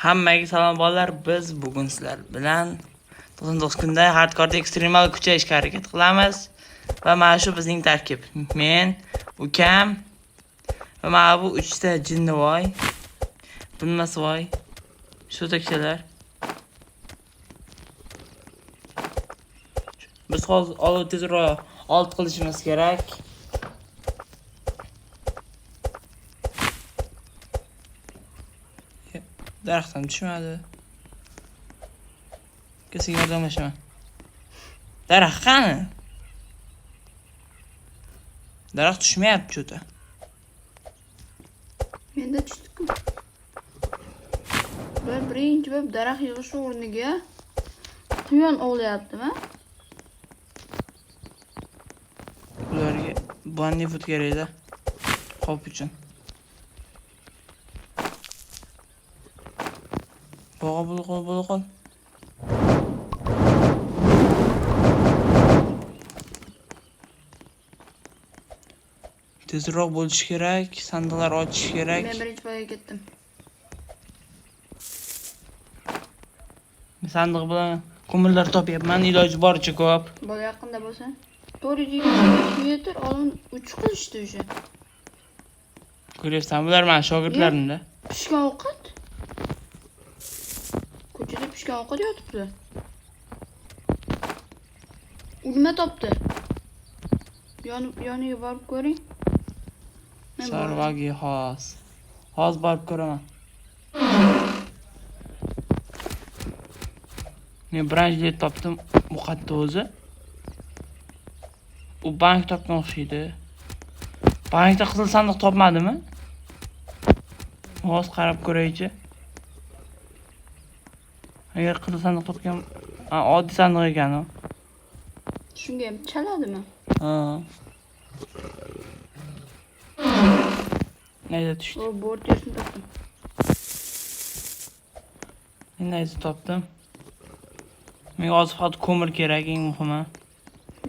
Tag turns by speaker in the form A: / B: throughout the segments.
A: Hammaga salom bolalar. Biz bugun sizlar bilan 99 kunda hardcore ekstremal kuchayishga harakat qilamiz. Va mana shu bizning tarkib. Men, ukam va mana bu 3 ta jinnivoy. Bilmasvoy. Shu takchalar. Biz hozir olib tezroq alt qilishimiz kerak. Daraxtdan tushmadi. Kesin yordamlashaman. Daraxt qani? Daraxt tushmayapti cho'ta.
B: Menda tushdi-ku. Birinchi bo'lib daraxt yig'ish o'rniga quyon ovlayaptimi?
A: Ularga bunny food kerak-da. Qop uchun. Bo'g'a qol. Tezroq bo'lish kerak, sandiqlar ochish kerak.
B: Men birinchi bolaga ketdim.
A: Sandiq bilan ko'mirlar topyapman, iloji boricha ko'p.
B: Bola yaqinda bo'lsa, 425 metr oldin uch qilishdi o'sha.
A: Ko'ryapsan, bular men shogirdlarimda.
B: Pishgan ovqat. Ko'chada pishgan ovqat yotibdi. Nima topdi? Yoniga borib ko'ring.
A: Sarvagi xos. Hozir borib ko'raman. Men branchlet topdim, bu qayerda o'zi? U bank topgan o'xshaydi. Bankda qizil sandiq topmadimi? Hozir qarab ko'raychi. Agar qizil sandiq topgan, oddiy sandiq ekan u.
B: Shunga ham chaladimi?
A: Ha. Neyse düştü.
B: O board yerini topdim.
A: Neyse topdim. Menga hozir faqat ko'mir kerak, eng muhimi.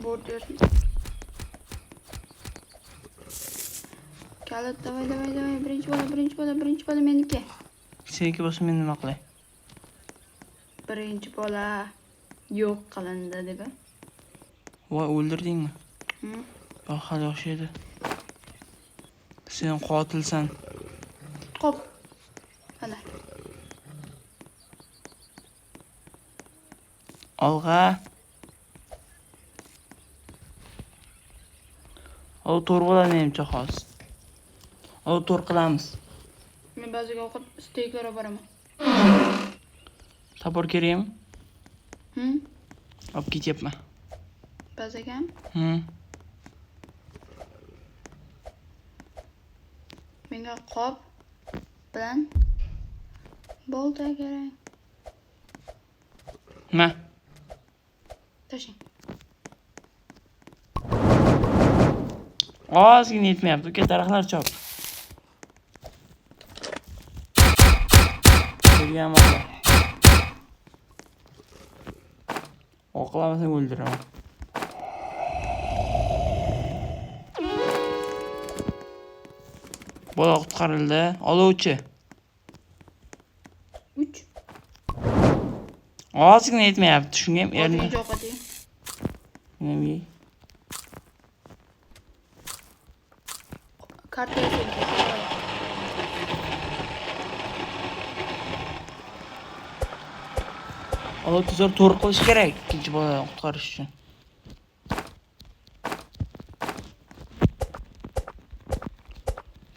B: Board yerini. Kalit, davay. Birinchi bola meniki.
A: Seniki bo'lsa men nima qilay?
B: Birinchi bola yo'q qilindi dedi.
A: Voy, o'ldirdingmi?
B: Hı?
A: Yo'q, hali yosh edi. Sen qotilsan.
B: Qop. Mana.
A: Olg'a. O to'r bo'ladi menimcha hozir. O to'r qilamiz.
B: Men ba'ziga ovqat steyklar olib boraman.
A: Topor kerakmi?
B: Hı?
A: Olib ketyapman.
B: Ba'ziga? Menga qop bilan bolta kerak.
A: Ma.
B: Tashing.
A: Ozgina yetmayapti. Uka, daraxtlar chop. Ko'rgan bola. O'qlamasang o'ldiraman. Bola qutqarildi. Olovchi.
B: 3.
A: Ozgina yetmayapti. Shunga ham erni.
B: Birinchi ovqat ye.
A: Nima?
B: Karta yasaydi.
A: Olov tezroq to'r qilish kerak ikkinchi bolani qutqarish uchun.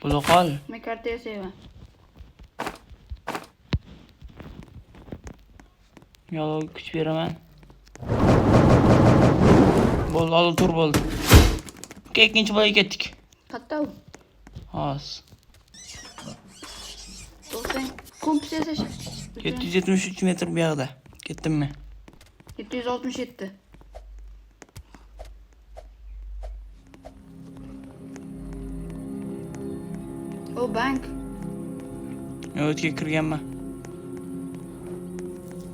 A: Bo'la qol.
B: Men karta yasayman.
A: Yo'q, kuch beraman. Bo'ldi, olov to'r bo'ldi. Ikkinchi bolaga ketdik.
B: Qayerda u?
A: Hozir.
B: To'xtang. Kompas yasash.
A: 773 metr bu yoqda. Ketdimmi?
B: 767. O bank.
A: O'tga kirganman.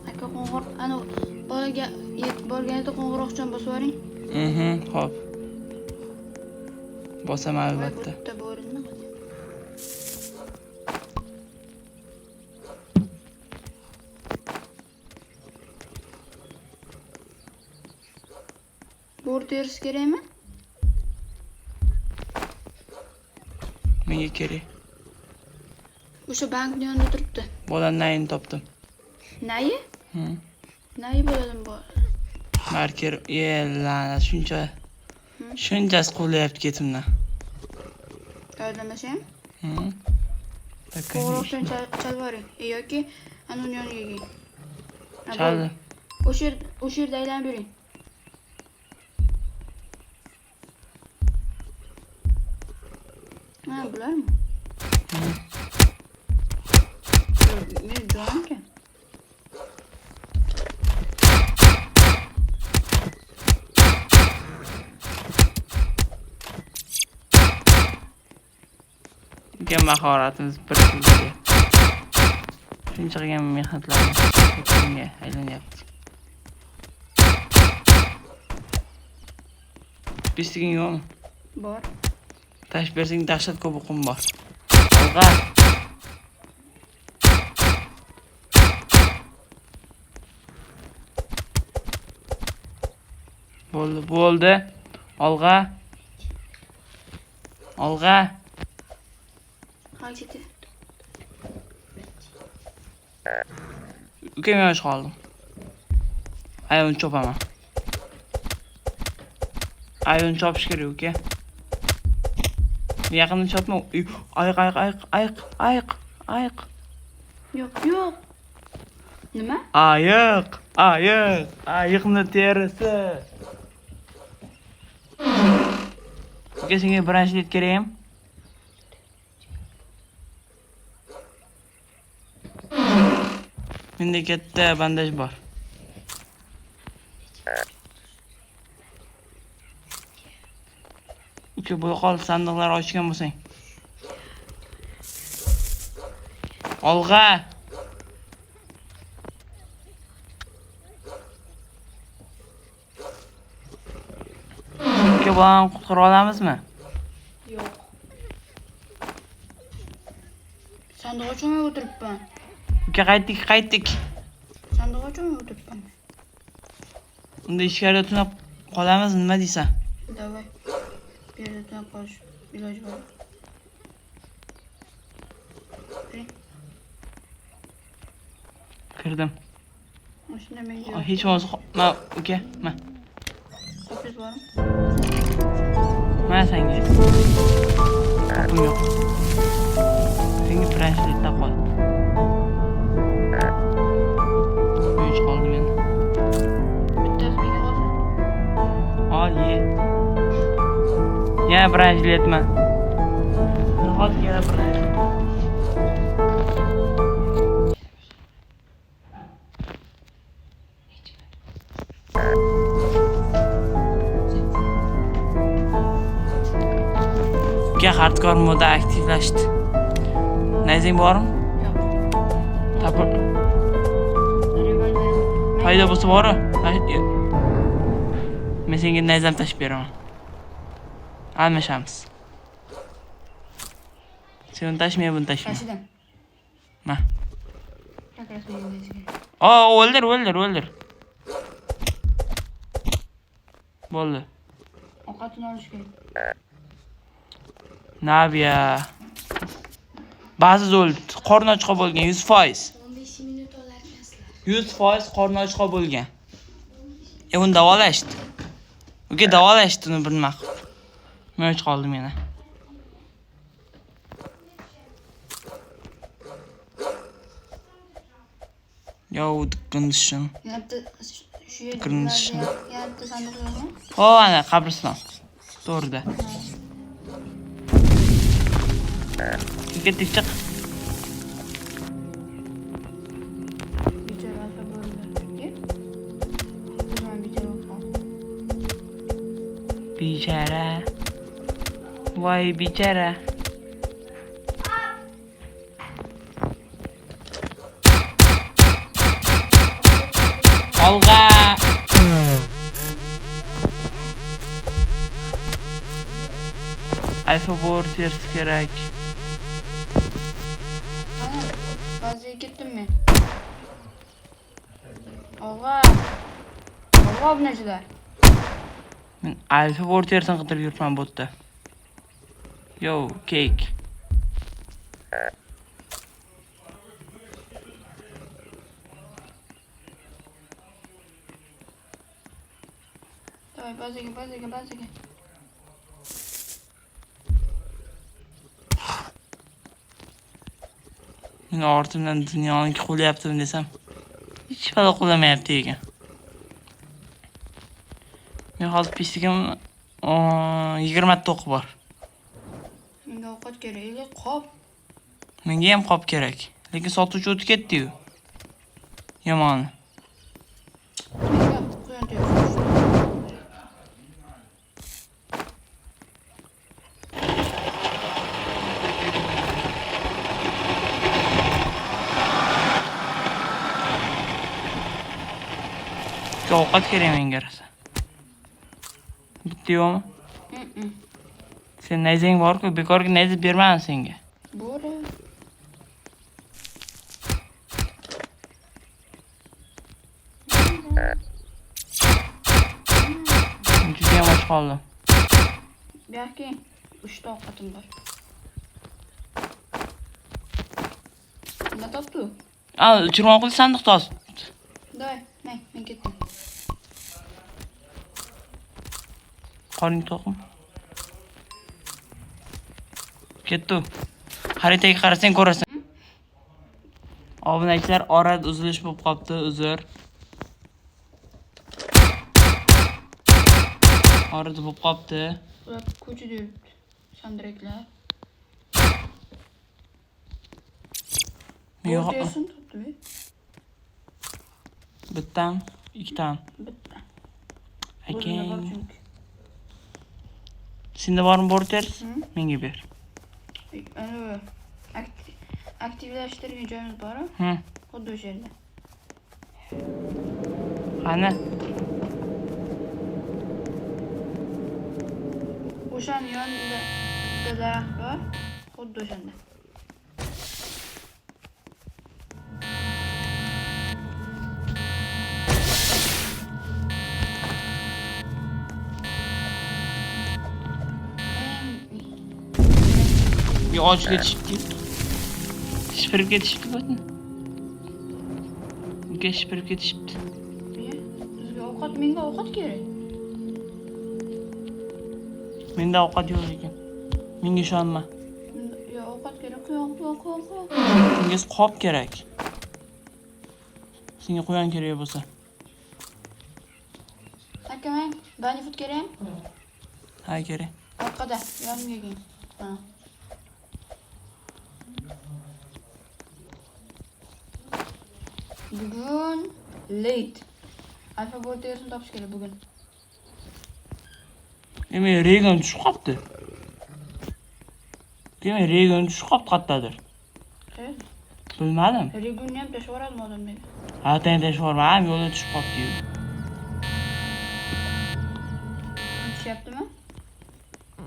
B: Aka qo'ng'ir, ana bolaga yetib borganida qo'ng'iroqchani bosib yuboring.
A: Xo'p. Bosaman albatta.
B: Bitta bo'rini. To'g'ri terisi kerakmi?
A: Menga kerak.
B: O'sha bankning yonida turibdi.
A: Bolan nayini topdim.
B: Nayi? Nayi bo'ladim bu.
A: Marker, la'nat shunchasi quvlayapti ketimdan.
B: Yordamlasam?
A: Taka.
B: Qo'ng'iroqdan chalvoring. Yoki ana uni yoniga keling.
A: Chaldi.
B: O'sha yerda aylanib yuring. Ha, bularmi? Men jonim-ku.
A: Bugun mahoratimiz bir pulga. Shuncha qilgan mehnatlarimiz bunga aylanyapti. Bistiging yo'qmi?
B: Bor.
A: Tash bersang dahshat ko'p o'qim bor. Olg'a. Bo'ldi. Olg'a.
B: Qaychidi.
A: Ukam yosh qoldim. Ayvon chopaman. Ayvon chopish kerak uka. Yaqindan chopma. Ayiq.
B: Yo'q. Nima?
A: Ayiqni terisi. Uka senga branshlet kerakmi? Menda katta bandaj bor. Uka bu qol sandiqlar ochgan bo'lsang. Olg'a. Uka bolani qutqara olamizmi?
B: Yo'q. Sandiq ochmay o'tiribman.
A: Uka qaytdik.
B: Sandiq ochmay o'tiribman.
A: Unda ichkarida tunab qolamiz, nima deysan?
B: Davay. Bu yerda tunab qolish iloji bor.
A: Kirdim.
B: Mashina menga.
A: Hech bo'lmasa, uka, ma.
B: Qo'pis bormi?
A: Mana senga. Qopim yo'q. Senga branshletda qol. Uch qoldi menda.
B: Bittasi menga qolsin.
A: Ol, ye. Yana branshletma. Nahot yana branshlet. Uka hardcore modda aktivlashdi. Nayzing bormi?
B: Yo'q.
A: Tapir.
B: Revolver.
A: Paydo bo'lsa bori. Men senga nayzam tashib beraman. Almashamiz. Sen tashmay, buni tashma.
B: Tashidim.
A: Ma.
B: Kakras menga.
A: O'ldir. Bo'ldi.
B: Ovqatini olish kerak.
A: Nabiya. Ba'zi o'ldi. Qorni ochiq bo'lgan 100%.
B: 15 minut olarkansizlar.
A: 100% qorni ochiq bo'lgan. Uni davolashdi. Uka davolashdi uni bir nima qilib. Men och qoldim yana. Yo, qindishim.
B: Yana shu yerda
A: Qindishim.
B: yana sandiq yo'qmi?
A: Ana qabriston. To'g'rida. Ketdik chiq.
B: Bichara alfa bo'ldi. Bundan bichara qoldi.
A: Bichara. Voy bichara. Olg'a. Alfa bor ters kerak.
B: Ana, baziga ketdim men. Og'a. Og'a obunachilar.
A: Men alfa vortersini qidirib yuribman botda. Yo, cake.
B: Давай, bazaga.
A: Men ortimdan dunyoni qo'lyaptimi desam, hech pala qo'llamayapti ekan. Men hozir pisligim 20 ta o'q bor.
B: Menga ovqat kerak edi, qop.
A: Menga ham qop kerak. Lekin sotuvchi o'tib ketdi-yu. Yomon.
B: Menga quyon teri.
A: Ovqat kerak menga rosa. Bitta yo'qmi? Sen nayzang bor-ku, bekorga nayza bermadim senga.
B: Bora.
A: Juda ham och qoldim.
B: Belki 3 ta ovqatim bor. Nima topdi?
A: Chirmoqli sandiqda os.
B: Давай, men ketdim.
A: Qoring to'qim. Ketdi. Xaritaga qarasang ko'rasan. Obunachilar orada uzilish bo'lib qopti, uzr. Orada bo'lib qopti.
B: Ular ko'chada yuribdi. Sandiraklar. Vortersin topdi.
A: Bittam, ikkitam.
B: Bitta.
A: Ekan. Senda bormi Vorters? Menga ber.
B: Ana aktivlashtirgan joyimiz bor-ku. Xuddi o'sha yerda.
A: Qani?
B: O'shaning yonida bitta daraxt bor. Xuddi o'shanda.
A: Yo, ochga tushibdi. Shipirib ketishibdi bo'tni. Unga shipirib ketishibdi.
B: Menga ovqat kerak.
A: Menda ovqat yo'q ekan. Menga ishonma.
B: Yo, ovqat kerak. Quyon.
A: Senga qop kerak. Senga quyon kerak bo'lsa.
B: Aka, banifut kerak?
A: Ha, kerak.
B: Orqada, yonimga kelin. Bugun late. Alfa vortersini topish kerak bugun.
A: Men Regan tushib qopti. Demak, Regan tushib qopti qayerdadir. Bilmadim.
B: Regunni ham tashlab yuboradimi odamlarga?
A: Ha, tashlab yubormadim, yo'lda tushib qopti-yu.
B: Tushyaptimi?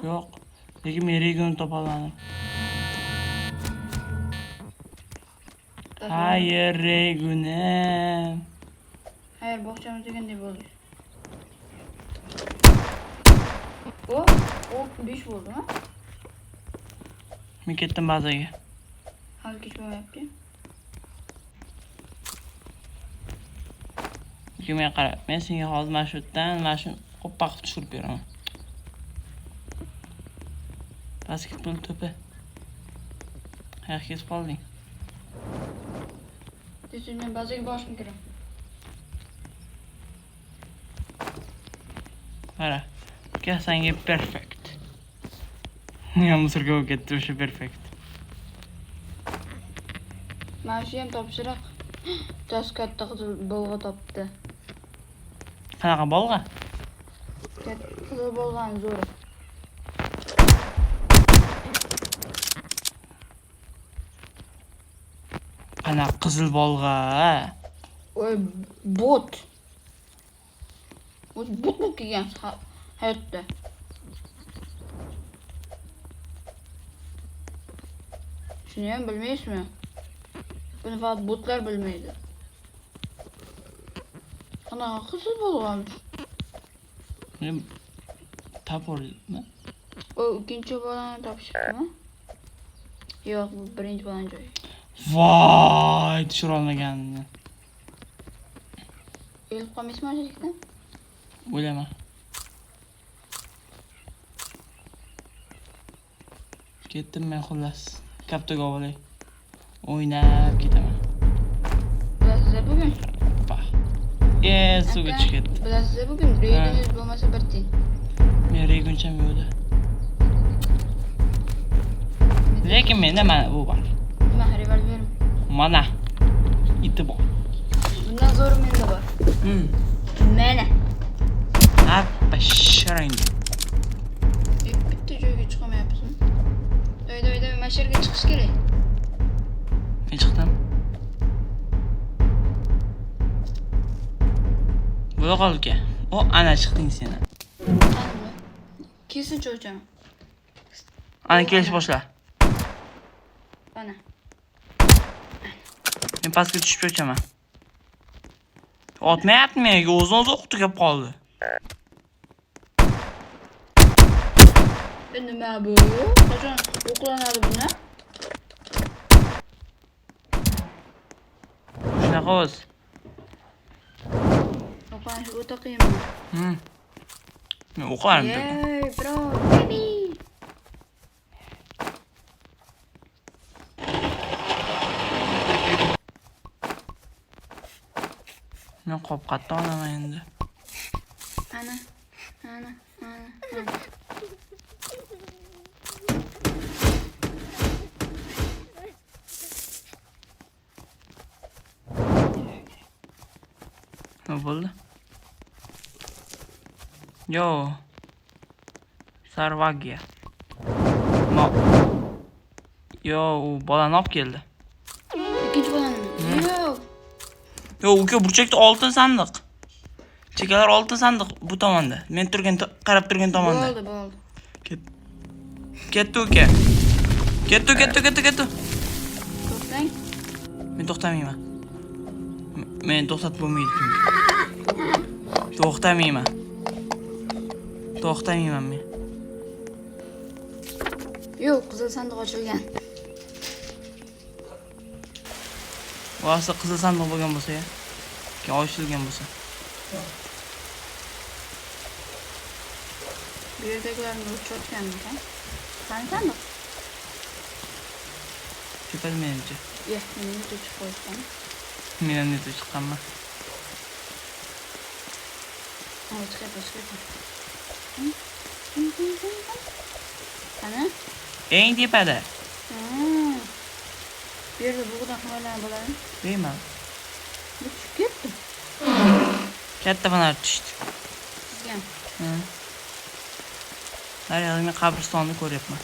A: Yo'q. Lekin men Reganni topa olmadim. Hayır Regunem.
B: Hayır, bog'chamiz degandek bo'ldi. O 5 bo'ldi, ha?
A: Men ketdim bazaga.
B: Hali kech bo'lmayapti.
A: Men qara, men senga hozir mana shu yerdan mana shu qoppa qilib tushirib beraman. Basketbol to'pi. Qayerga ketib qolding?
B: Men bazaga borishim kerak.
A: Qara. Sanga perfect. Men musurga bo'lib ketdi o'sha perfect.
B: Mana shu ham topshiriq. Bittasi katta qizil bolg'a topdi.
A: Qanaqa bolg'a?
B: Qizil bolg'ani zo'ri.
A: Qanaqa qizil bolg'a?
B: Oy, bot. Bot bo'lib kelgan hayotda. Shuni ham bilmaysizmi? Buni faqat botlar bilmaydi. Qanaqa qizil bolg'amish?
A: Topormi?
B: O ikkinchi bolani topishibdimi? Yo'q, bu birinchi bolani joyi.
A: Voy, tushira olmaganimni.
B: O'lib qolmaysizmi o'shalikdan?
A: O'laman. Ketdim men xullas. Kaptaga olay. O'ynab ketaman.
B: Bilasizlar bugun?
A: Pa. Suvga tushib ketdi.
B: Bilasizlar bugun reydingiz bo'lmasa bir tiyin.
A: Men reguncham yo'qda. Lekin menda mana bu bor.
B: Nima revolverim?
A: Mana. Iti bor.
B: Bundan zo'ri menda bor. Mana.
A: Appa shirang.
B: Bitta joyga chiqamayapsizmi? Doy, mana shu yerga chiqish kerak.
A: Men chiqdim. Bo'la qol uka. O, ana chiqding sen.
B: Kesin cho'chaman.
A: Ana kelish boshla.
B: Ana.
A: Men pastga tushib cho'chaman. Otmayapti menga, o'zini o'qitib kelib qoldi.
B: Nima bu? Qachon o'qlanadi buni?
A: Shunaqa o'z.
B: O'qlanish o'ta qiyin.
A: Men o'qarim.
B: Yey, bro, baby.
A: Men qop qatta olaman endi.
B: Ana.
A: Nima bo'ldi? Yo. Sarvagiya. Yo, u bolani olib keldi.
B: Ikkinchi bolani. Yo'q.
A: Yo, uka burchakda oltin sandiq. Chekalar oltin sandiq bu tomonda. Men qarab turgan tomonda.
B: Bo'ldi.
A: Ketdi uka. Ketdi.
B: To'xtang.
A: Men to'xtamayman. Men to'xtatib bo'lmaydi chunki. To'xtamayman men.
B: Yo'q, qizil sandiq ochilgan.
A: Vaqti qizil sandiq bo'lgan bo'lsa-ya, keyin ochilgan bo'lsa.
B: Bu yerdagilarni o'chirganmi? Qani sandiq?
A: Ketadi menimcha.
B: Yo'q, meni o'chirib qo'yishgan.
A: Men ham netib chiqqanman.
B: Chiqadi. Qani?
A: Eng tepada.
B: Bu yerda bug'dan himoyalanib bo'ladi.
A: Deyman.
B: Bu tushib ketdi.
A: Katta fonar tushdi.
B: Sizga.
A: Daryoda men qabristonni ko'ryapman.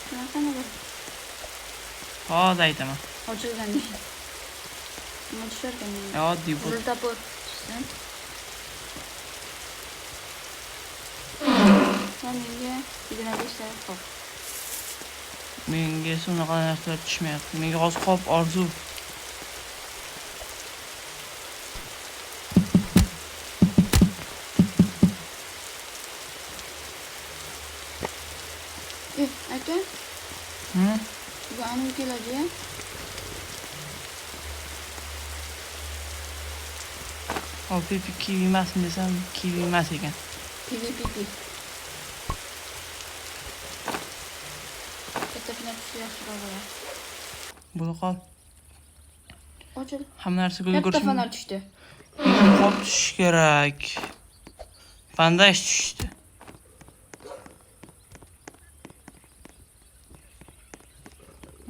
B: Qanaqa bu?
A: Hozir aytaman.
B: Ochilgan deydi. Nima tusharkan?
A: Oddiy bu.
B: Pul topib tushsin. Menga 25 ta qop.
A: Menga shunaqa narsalar tushmayapti. Menga hozir qop orzu.
B: Aka? Bu aniq keladi-ya.
A: O pipi kivi emasmi desam, kivi emas ekan.
B: Pipi. Katta final tushsa yaxshiroq bo'ladi.
A: Bo'la qol.
B: Ochil.
A: Hamma narsaga
B: Katta
A: ulgurishim.
B: final tushdi.
A: Qop tushish kerak. Bandaj tushdi.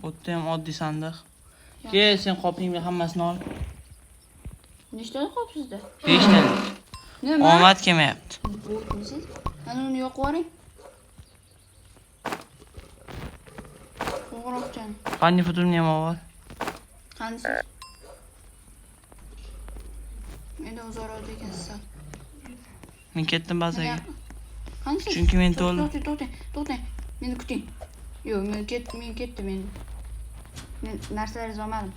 A: O'tda ham oddiy sandiq. Kel, sen qopingni hammasini ol.
B: Nechta qop sizda?
A: 5 talik.
B: Nima?
A: Omad kelmayapti.
B: Bo'lmisiz? Ana uni yoqib yuboring. Qo'ng'iroqchan.
A: Qanday futurni ham bor?
B: Qanisiz? Menda o'zaro degansiz.
A: Men ketdim bazaga.
B: Qanisiz?
A: Chunki men to'ldim.
B: To'xtang. Meni kuting. Yo'q, men ketdim endi. Men narsalaringizni olmadim.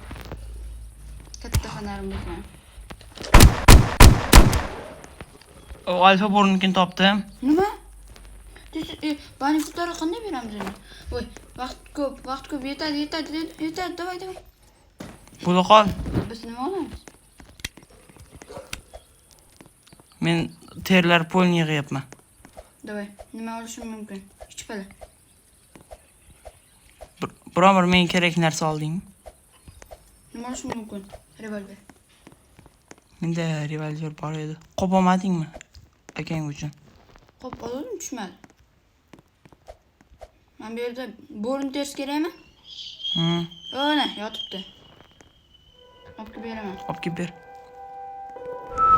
B: Katta fonarim bo'lgan.
A: O alfa bornikini topdim.
B: Nima? Benefitlarni qanday beramiz endi? Voy, vaqt ko'p, yetadi, davay.
A: Bo'la qol.
B: Biz nima olamiz?
A: Men terlar polni yig'yapman.
B: Davay, nima olishim mumkin? Hech pala.
A: Biron bir men kerak narsa oldingmi?
B: Nima olishim mumkin? Revolver.
A: Menda revolver bor edi. Qo'p olmadingmi? Akang uchun.
B: Qo'p oldim, tushmadi. Men bu yerda bo'rin ters kerakmi? Ona, yotibdi. Olib beraman.
A: Olib kelib ber.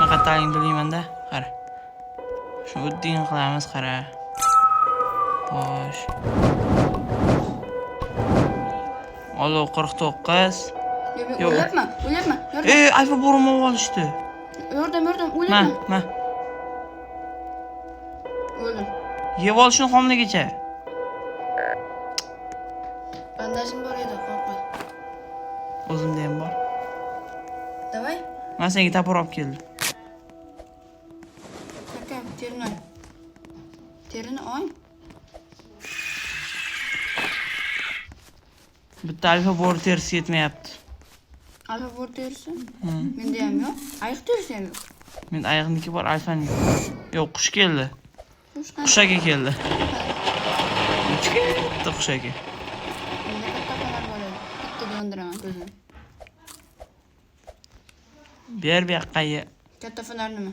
A: Naqataling bilmayman-da. Qara. Shu uddin qilamiz, qara. Xo'sh. Alo 49.
B: Yo'q, o'ylayapman.
A: Alfa borni olishdi.
B: Yordam, o'ylayapman.
A: Ma.
B: O'ldim.
A: Yeb olishni xomligicha.
B: Bandajim bor edi, qo'rqma.
A: O'zimda ham bor.
B: Davay.
A: Men senga tapor olib keldim.
B: Aka, terini oy.
A: Bitta alfa bor terisi yetmayapti.
B: Alfa bor terisi? Menda ham yo'q. Ayiq terisi ham yo'q.
A: Men ayiqniki bor, alfaning. Yo'q, qush keldi.
B: Qush
A: Qush aka keldi. Bitta qush aka.
B: Menda katta xonalar bor edi. Bitta dondiraman ko'zini.
A: Bu yoqqa ye.
B: Katta fonar nima?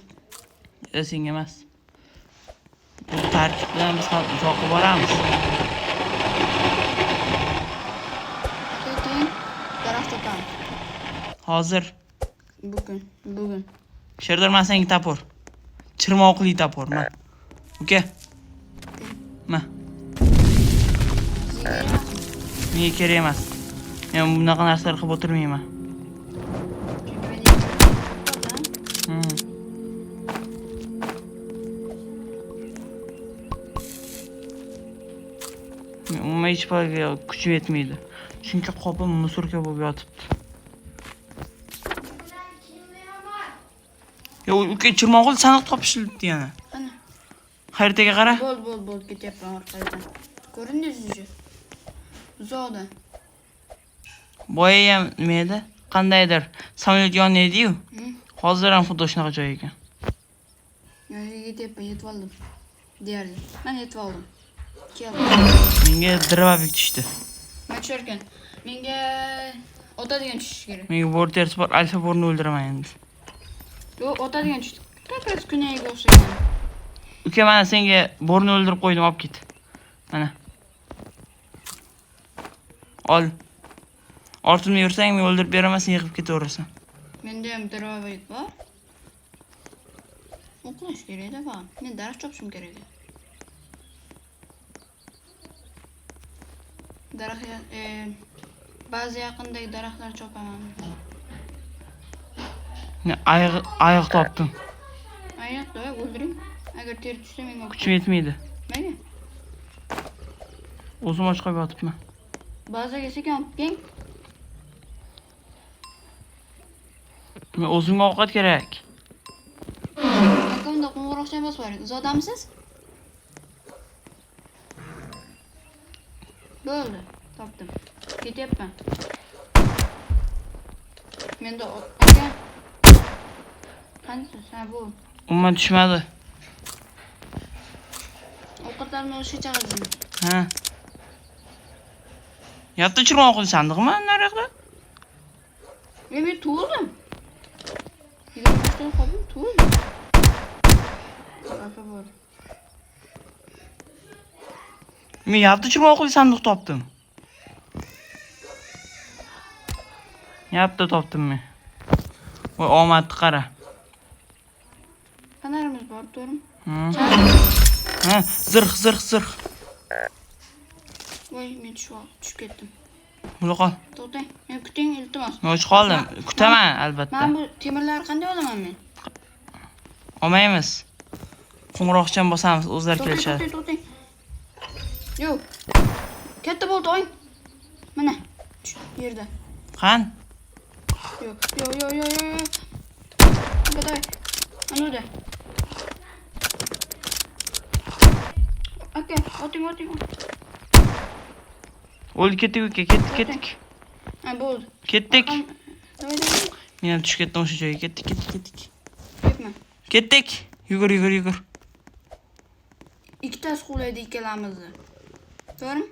A: Senga emas. Bu tarkib bilan biz ham uzoqqa boramiz.
B: Keyin daraxt topamiz.
A: Hozir.
B: Bugun.
A: Sherdor, men senga tapor. Chirmoqli tapor, ma. Uka. Ma. Menga kerak emas. Men bunaqa narsalar qilib o'tirmayman. Umuman hech palaga kuchim yetmaydi. Chunki qopim musorka bo'lib yotibdi. Yo, uka chirmoqli sandiq topishilibdi yana.
B: Qani?
A: Xaritaga qara.
B: Bo'ldi, ketyapman orqadan. Ko'rindingizmi? Uzoqdan.
A: Boya ham nima edi? Qandaydir samolyot yonida edi-yu. Hozir ham xuddi shunaqa joy ekan.
B: Yetib oldim. Deyarli. Men yetib oldim.
A: Menga dravabik tushdi.
B: Men tushirkan. Menga otadigan tushish kerak.
A: Menga bor terisi bor, alfa borni o'ldiraman endi.
B: Yo'q, otadigan tushdi. Kapras kunayiga o'xshagan.
A: Uka, mana senga borni o'ldirib qo'ydim, olib ket. Mana. Ol. Ortimda yursang, men o'ldirib beraman, sen yig'ib ketaverasan.
B: Menda ham dravabik bor. O'qlash kerak-da, faqat. Men daraxt chopishim kerak. Daraxt ba'zi yaqindagi daraxtlar chopaman.
A: Men ayiq topdim.
B: Ayiq, davay o'ldiring. Agar teri tushsa menga
A: Kuchim yetmaydi.
B: Nega?
A: O'zim och qolib yotibman.
B: Bazaga sekin olib keng.
A: Men o'zimga ovqat kerak.
B: Akamda qo'ng'iroqcha bosib yuboring. Zodamisiz? Bo'ldi, topdim. Ketyapman. Menda aka. Qancha? Ha, bu.
A: Umuman tushmadi.
B: Ovqatlarni olishga chaqirdim.
A: Ha. Yatta chirmoqli sandiqmi naryoqda?
B: Men to'ldim. 25 ta qoldim, to'ldim. Aka bor.
A: Men yatta chirmoqli sandiq topdim. Yatta topdim men. Voy, omadni qara.
B: Kanarimiz bor, to'rim.
A: Ha, zirh.
B: Voy, men tushib ketdim.
A: Bo'la qol.
B: To'xtang, men kuting, iltimos.
A: Men och qoldim. Kutaman albatta.
B: Men bu temirlarni qanday olaman men?
A: Olmaymiz. Qo'ng'iroqcham bosamiz, o'zlari kelishadi.
B: To'xtang. Yo'q. Katta bo'ldi, o'ng. Mana, yerda.
A: Qan?
B: Yo'q. Davay. Mana Aka, oting.
A: O'ldi, ketdik uka, ketdik.
B: Ha, bo'ldi.
A: Ketdik.
B: Davay.
A: Men ham tushib ketdim o'sha joyga. Ketdik.
B: Ketma.
A: Ketdik. Yugur.
B: Ikkitasi qulaydi ikkalamizni. To'g'rimi?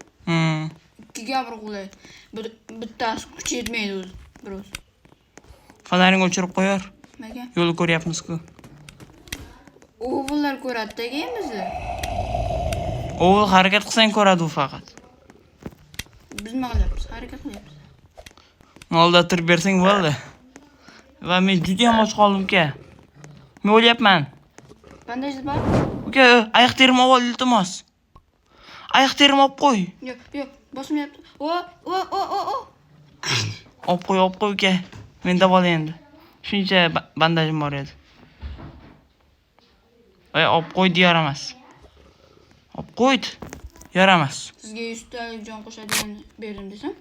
B: Ikkiga bir qulaydi. Bittasi kuch yetmaydi o'zi. Biroz.
A: Fonaring o'chirib qo'yar.
B: Nega?
A: Yo'lni ko'ryapmiz-ku.
B: O'g'illar ko'radi-da bizni.
A: O'g'il harakat qilsang ko'radi u faqat.
B: Biz nima qilyapmiz? Harakat qilyapmiz.
A: Oldida turib bersang bo'ldi. Va men juda ham och qoldim uka. Men o'lyapman.
B: Bandaj bor?
A: Uka, oyoq terim ol iltimos. Oyoq terim olib qo'y.
B: Yo'q, bosmayapti. O.
A: Olib qo'y uka. Men davolay endi. Shuncha bandajim bor edi. Olib qo'ydi, yaramas. Olib qo'ydi. Yaramas.
B: Sizga 100 talik jon qo'shadigan berdim desam.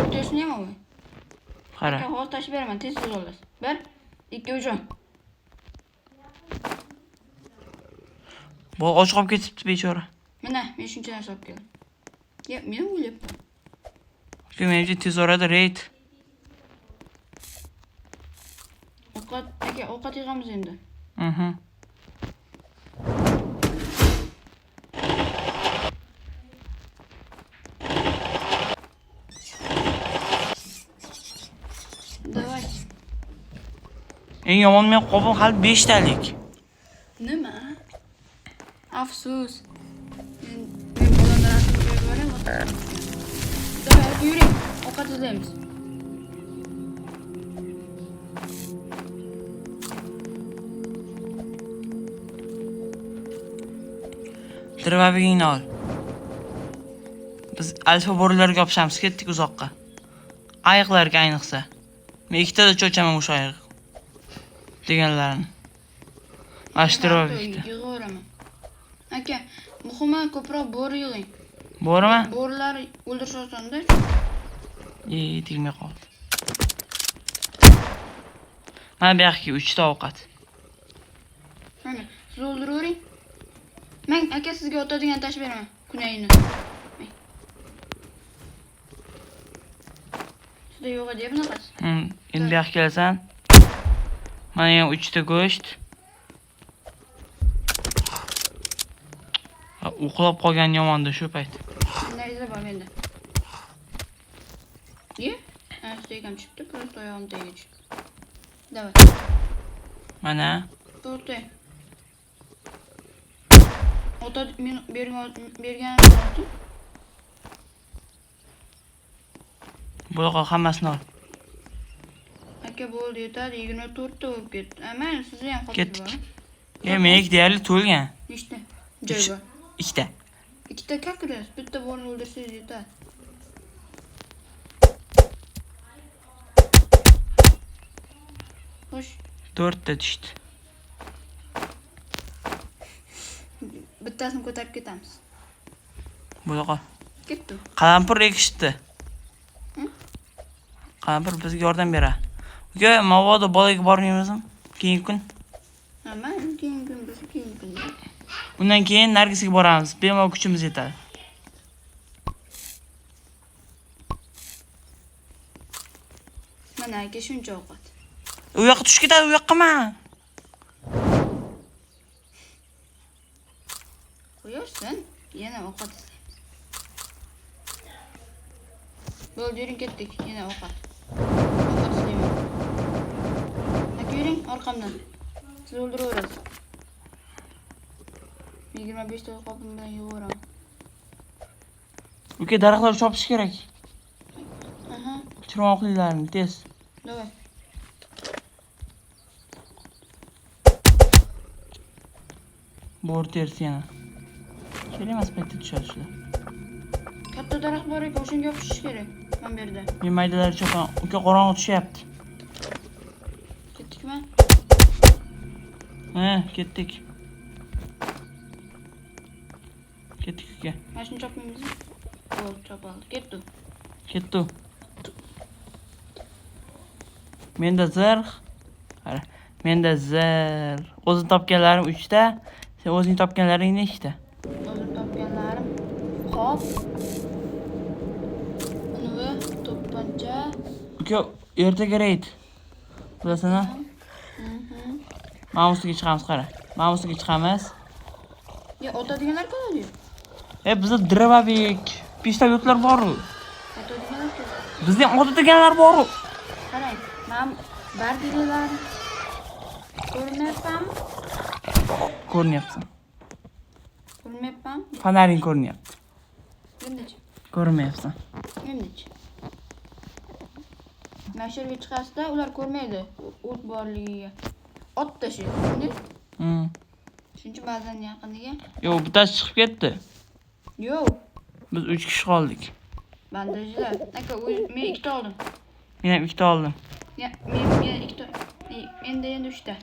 B: O'rtasini ham olmay.
A: Qara.
B: Hozir tashib beraman, tez olasiz. 1, 2 jon.
A: Bu och qolib ketibdi bechora.
B: Mana, men shuncha narsa olib keldim. Men o'ylayapman.
A: Uka, menimcha tez orada reyd.
B: Ovqat yig'amiz endi. Davay.
A: Eng yomon men qopim hali 5 talik.
B: Nima? Afsus. Men bolalar asabga boraman. Davay, yuring. Ovqat izlaymiz.
A: Dirvabigingni ol. Biz alfa bo'rilarga yopishamiz, ketdik uzoqqa. Ayiqlarga ayniqsa. Men ikkitada cho'chaman o'sha ayiq deganlarni. Ashtirabigda.
B: Yig'averaman. Aka, muhimi ko'proq bo'ri yig'ing.
A: Bo'rimi?
B: Bo'rilar o'ldirish osonda.
A: Tegmay qoldi. Mana bu yoqqa 3 ta ovqat.
B: Mana, siz o'ldiravering. Men aka sizga otadigan tash beraman. Kunayini. Sizda yo'q edi bunaqasi.
A: Endi bu yoqqa kelasan. Mana ham 3 ta go'sht. Uxlab qolgan yomonda shu payt.
B: Nariza bor menda. Ye? Astegam chiqdi, просто oyog'im tagiga tushdi. Davay.
A: Mana.
B: To'xtang. Ota men bergan
A: Bunaqa hammasini ol.
B: aka bo'ldi, yetadi. 24 ta bo'lib ketdi. Mana sizni ham
A: Ketdik. Meniki deyarli to'lgan.
B: Nechta joy bor?
A: 2 ta.
B: 2 ta kakras, bitta bo'rini o'ldirsangiz yetadi. Xo'sh,
A: 4 ta tushdi.
B: bittasini ko'tarib ketamiz.
A: Bunaqa.
B: Ketdi.
A: Qalampir ekishdi. Qalampir bizga yordam beradi. Uka, mavoda bolaga bormaymizmi? Keyingi kun.
B: Mana keyingi kun.
A: Undan keyin Nargisga boramiz. Bemalol kuchimiz yetadi.
B: Mana aka shuncha ovqat.
A: U yoqqa tushib ketadi, u yoqqama.
B: Qo'yarsan, yana ovqat izlaymiz. Bo'ldi, yuring ketdik, yana ovqat. Ovqat izlayman. Aka yuring orqamdan. Siz o'ldiraverasiz. 25 ta qopim bilan yug'uraman.
A: Uka, daraxtlar chopish kerak.
B: Aha,
A: Chirmoqlilarni tez.
B: davay.
A: Bor tersi yana. Kelmas paytda tushadi shular.
B: Katta daraxt bor ekan, o'shanga yopishish kerak. Men bu yerda.
A: Men maydalar cho'qon. Uka, qorong'i tushyapti.
B: Ketdikmi?
A: Ketdik. Ketdik uka.
B: Mana shuni chopmaymizmi? Bo'ldi, chopaldi.
A: Ketdi. Menda zirh. Qara, menda zirh. O'zing topganlarim 3 ta, sen o'zing topganlaring nechta?
B: O'zim topganlarim. Qop. Uni to'pponcha.
A: Uka, ertaga raid. Bilasana? Mana ustiga chiqamiz, qara. Mana ustiga chiqamiz.
B: Ya otadiganlar qoladi.
A: Bizda dravabek, pistolotlar bor-ku.
B: Otadiganlar keladi.
A: Bizda ham otadiganlar bor-ku.
B: Qarang, men bardilar ko'rmayapman.
A: Ko'ryapsan.
B: Ko'rmayapman.
A: Fonaring ko'ryapti.
B: Endi-chi.
A: Ko'rmayapsan.
B: Endi-chi. Nashrga chiqasida ular ko'rmaydi o't borligiga. Ot tashlaydi. Shuncha ba'zan yaqiniga.
A: Yo'q, bittasi chiqib ketdi.
B: Yo'q.
A: Biz 3 kishi qoldik.
B: Bandajlar. Aka, men 2 ta oldim.
A: Men ham 2 ta oldim.
B: Ya, men 2 ta. Endi 3 ta.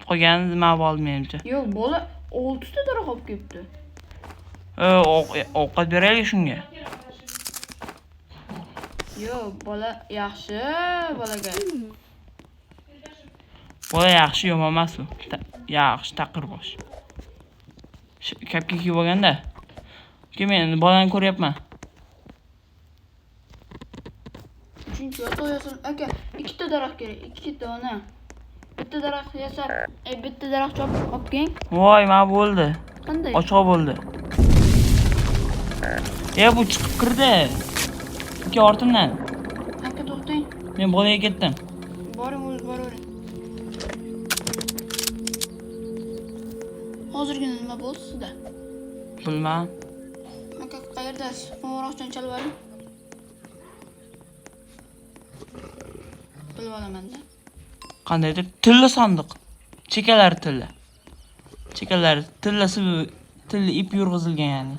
A: Qolganini nima oldim menimcha.
B: Yo'q, bola 6 ta daraxt olib kelibdi.
A: Ovqat beraylik shunga.
B: Yo'q, bola yaxshi bolaga.
A: Bola yaxshi, yomon emas u. Yaxshi, taqirbosh. Kapga kiyib olganda. Men bolani ko'ryapman.
B: Chunki yotoq yasam, aka, 2 ta daraxt kerak, 2 dona. Bitta daraxt yasab, bitta daraxt chopib olib keling.
A: Voy, mana bo'ldi.
B: Qanday?
A: Ochiq bo'ldi. Bu chiqib kirdi. Aka, ortimdan.
B: Aka, to'xtang.
A: Men bolaga ketdim.
B: Boring, o'z boravering. Hozirgina nima bo'ldi sizda?
A: Bilmam.
B: Aka, qayerdasiz? Qo'ng'iroqchani chalib oling. Bilib olaman-da.
A: Qandaydir tilla sandiq. Chekalari tilla. Chekalari tillasi tilla ip yurg'izilgan ya'ni.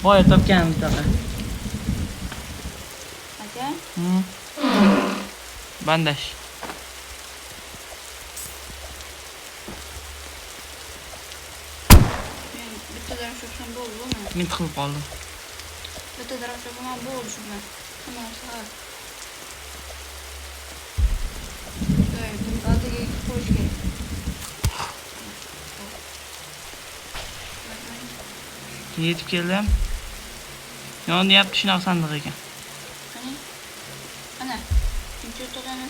A: Boya topganimiz taqa.
B: Aka?
A: Bandaj.
B: Men bitta daraxt chopsam bo'ldi-mi?
A: Men qilib qoldim.
B: Bitta daraxt chopaman bo'ldi shu bilan. Hamma narsa hal. Buni baldaga qo'yish kerak.
A: Yetib keldim. Yonida yapti shunaqa sandiq ekan.
B: Qani? Ana, shuncha o'tog'ani.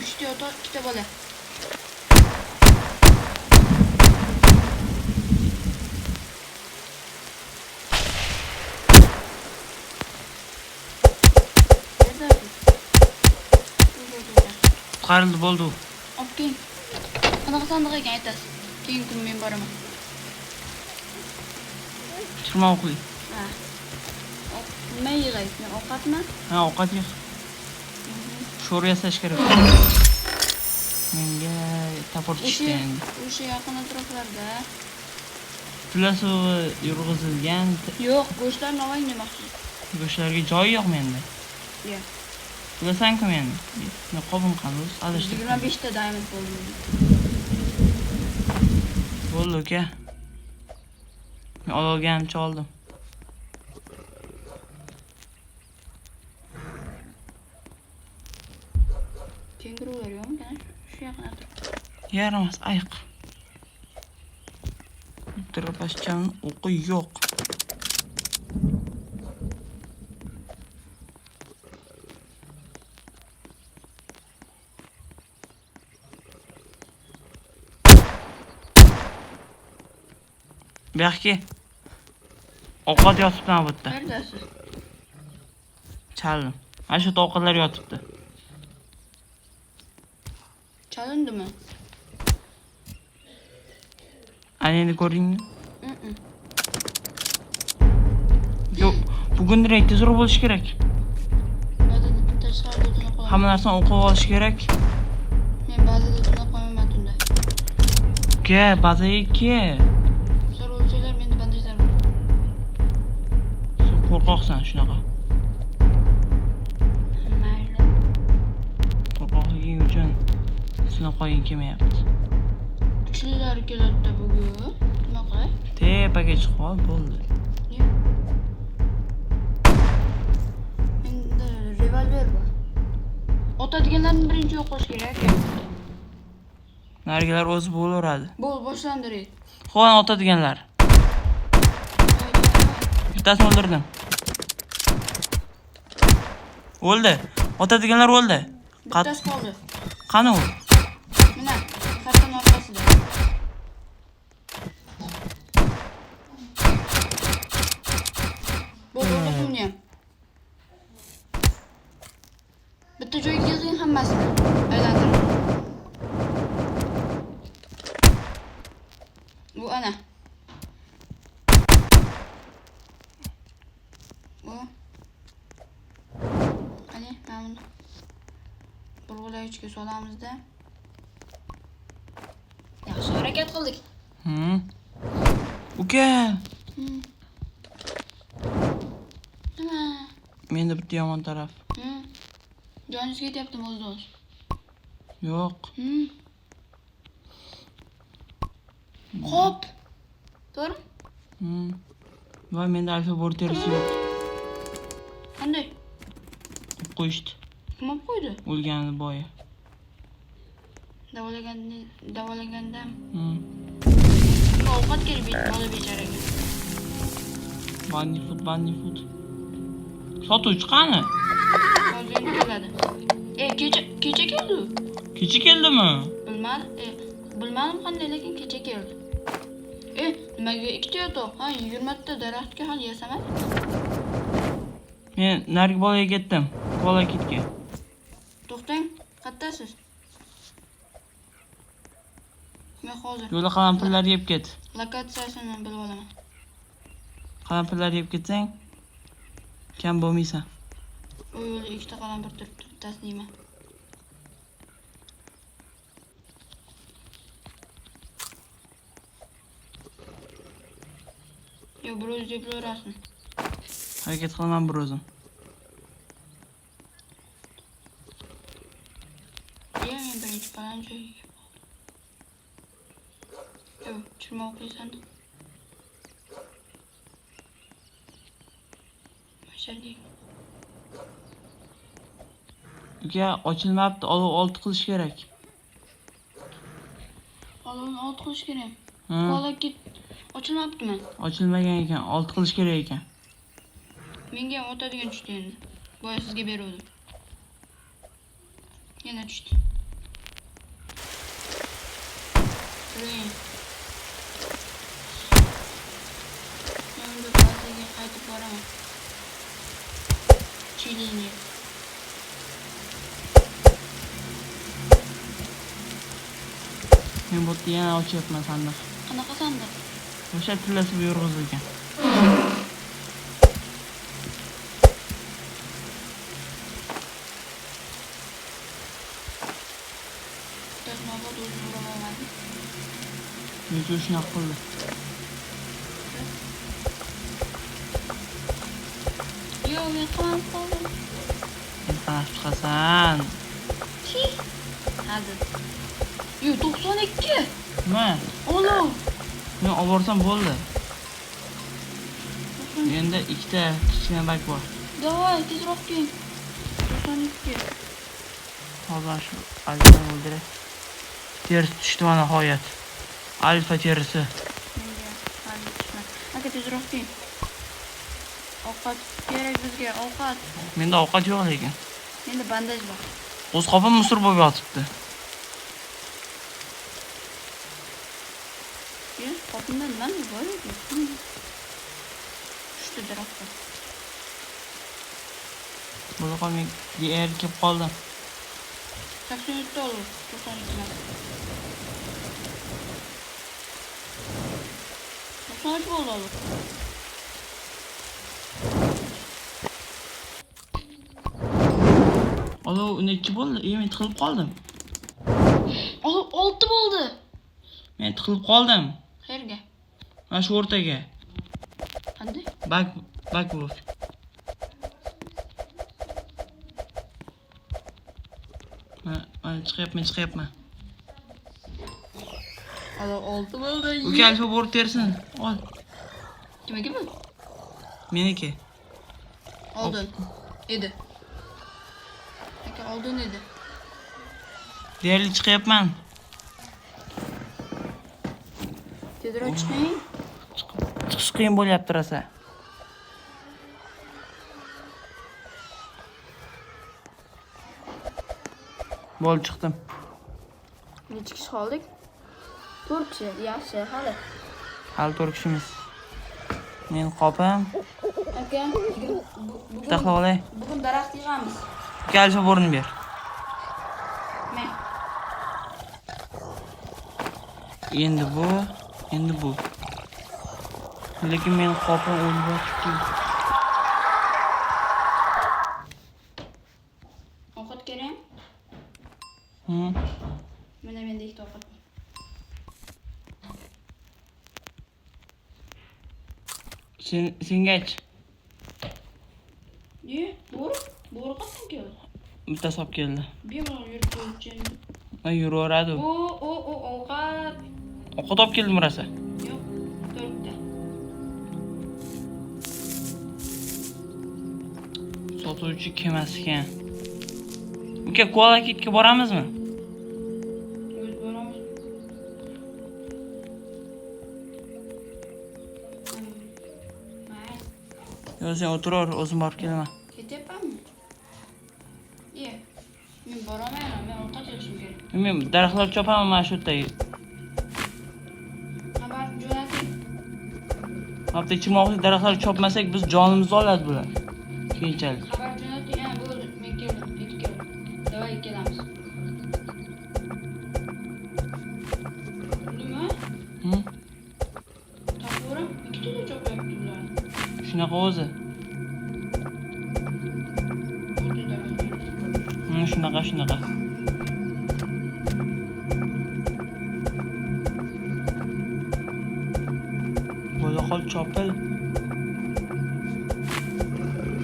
B: 3 ta o'toq, 2 ta bola.
A: Qutqarildi, bo'ldi u.
B: Olib keling. Qanaqa sandiq ekan aytasiz? Keyin kun men boraman.
A: Chiqma o'qi.
B: Ha. Nima yig'aysiz? Ovqatmi?
A: Ha, ovqat yo'q. Sho'r yasash kerak. Menga tapor tushdi endi.
B: O'sha yaqin atroflarda.
A: Pulasi yurg'izilgan.
B: Yo'q, go'shtlarni oling demoqchi.
A: Go'shtlarga joyi yo'q menda.
B: Yo'q.
A: Bilasan-ku meni. Men qobim qanday adashdim.
B: 25 ta diamond bo'ldi.
A: Bo'ldi uka. Men olganimcha oldim.
B: Kengurular yo'qmi? Shu yaqin atrofda.
A: Yaramas ayiq. Trapashchan o'qi yo'q. Bu yoqki ovqat yotibdi mana bu yerda.
B: Qayerdasiz?
A: Chaldim. Mana shu yerda ovqatlar yotibdi.
B: Chalindimi?
A: Ana endi ko'rdingmi? Yo'q, bugun direkt tezroq bo'lish kerak. Hamma narsani o'qib olish kerak.
B: Men ba'zida tunab qo'yaman tunda.
A: Uka, bazaga ke.
B: Zor o'lsanglar menda bandajlar bor.
A: Sen qo'rqoqsan shunaqa.
B: Mayli.
A: Qo'rqoqliging uchun sinab qo'ying kelmayapti.
B: Kuchlilar keladi bugun. Nima qilay?
A: Tepaga chiqib ol, bo'ldi.
B: Menda revolver bor. Otadiganlarni birinchi yo'qlash kerak.
A: Narigilar o'zi bo'laveradi.
B: Bo'l, boshlandiring.
A: Xo'p, otadiganlar. Bittasini o'ldirdim. O'ldi. Otadiganlar o'ldi.
B: Bittasi qoldi.
A: Qani u?
B: Mana, karton orqasida. Bo'l, uni ham. Bitta joyga yig'ing hammasini. Aylantirib. Bu ana. Bu. Qani, mana buni. Burg'ulagichga solamizda. Yaxshi harakat qildik.
A: Uka,
B: Nima?
A: menda bitta yomon taraf.
B: Joningiz ketyaptimi o'zingiz?
A: Yo'q.
B: Xo'p. To'g'rimi?
A: Va menda alfa bor terisi yo'q.
B: Qanday?
A: Qo'yishdi.
B: Kim olib qo'ydi?
A: O'lgani boyi.
B: Davolaganda ovqat kerak bola bechoraga.
A: Bandifut. Sotuvchi qani?
B: Hozir keladi. Kecha keldi u.
A: Kecha keldimi?
B: Bilmadim qanday, lekin kecha keldi. Nimaga ikkita yotoq? 20 ta daraxtga hal yasaman.
A: Men narigi bolaga ketdim. Bola ketgan.
B: To'xtang, qattasiz? Men hozir
A: Yo'lda qalampirlar yeb ket.
B: lokatsiyasini bilib olaman.
A: Qalampirlar yeb ketsang, kam bo'lmaysan.
B: U yo'lda ikkita qalampir turibdi, bittasini yeyman. Yo, bir o'zi yeb o'rasin.
A: Harakat qilaman bir o'zim.
B: Men birinchi palanca yeyib. Yo, chirma o'qiysan. Mashallah.
A: Uka, ochilmabdi. Olov 6 qilish kerak.
B: Olovni 6 qilish kerak.
A: Ha?
B: Bola ochilmabdimi?
A: Ochilmagan ekan, 6 qilish kerak ekan.
B: Menga ham o'tadigan tushdi endi. Boya sizga beruvdim. Yana tushdi. Turing. Men bu bazaga qaytib boraman. Chilini.
A: Men bu yerda yana ochyapman sandiq.
B: Qanaqa sandiq?
A: O'sha tillasi bu yurg'izilgan.
B: Tasmaga o'zim ura olmadim.
A: Nega shunaqa qildi?
B: Yo, men qamalib qoldim.
A: Sen qanaq chiqasan?
B: Hadi. Yo, 92.
A: Nima?
B: Olov.
A: Men olib borsam bo'ldi. Menda ikkita kichkina bak bor.
B: Davay, tezroq keling. 92.
A: Hozir shu alfani o'ldiray. Terisi tushdi mana nihoyat. Alfa terisi.
B: Menga hali tushmadi. Aka, tezroq keling. Ovqat kerak bizga, ovqat.
A: Menda ovqat yo'q lekin.
B: Menda bandaj bor.
A: O'z qopim musur bo'lib yotibdi.
B: Qopimda nima bor edi? Tushdi daraxtdan.
A: Bo'la qolmay yer kelib qoldim.
B: 87 dollar, 92 emas. 93 bo'ldi olib.
A: Olov 12 bo'ldi. Men tiqilib qoldim.
B: Olib 6 bo'ldi.
A: Men tiqilib qoldim.
B: Qayerga?
A: Mana shu o'rtaga.
B: Qanday?
A: Bak bu. Mana chiqyapman.
B: Olib 6 bo'ldi.
A: Uka alfa bor tersin. Ol.
B: Kimga bu?
A: Meniki.
B: Oldin edi. Aka, oldin edi.
A: Deyarli chiqyapman.
B: chiqing.
A: Chiqish qiyin bo'lyapti rosa. Bo'l chiqdim.
B: Necha kishi qoldik? 4 kishi. Yaxshi, hali.
A: Hali 4 kishimiz. Men qopim.
B: Aka,
A: Taxla olay.
B: bugun daraxt yig'amiz.
A: Kelsa o'rin ber.
B: Men.
A: Endi bu. Lekin men qopim o'lib yotibdi.
B: Ovqat kerak? Mana menda ikkita ovqat bor.
A: Sengach.
B: Bo'ri qachon keldi?
A: Bittasi olib keldi.
B: Bemalol yurib qo'yibchi.
A: Yuraveradi.
B: Ovqat.
A: Ovqat olib keldimi rosa?
B: Yo'q, 4 ta.
A: Sotuvchi kelmas ekan. Uka, Kuala-Kitga boramizmi?
B: O'z boramiz.
A: Yo, sen o'tiraver, o'zim borib kelaman.
B: Ketyapmanmi? Men boraman, men ovqat yeyishim kerak.
A: Men daraxtlar chopaman mana shu yerdagi.
B: Xabar jo'nating.
A: Hafta ichimoqli daraxtlar chopmasak biz jonimizni oladi bular. Keyinchalik.
B: Xabar jo'nating. Bo'ldi, men keldim, yetib keldim. Davay kelamiz. Nima? Tapurim ikkita chopyapti ular.
A: Shunaqa o'zi. Shunaqa. Bo'la qol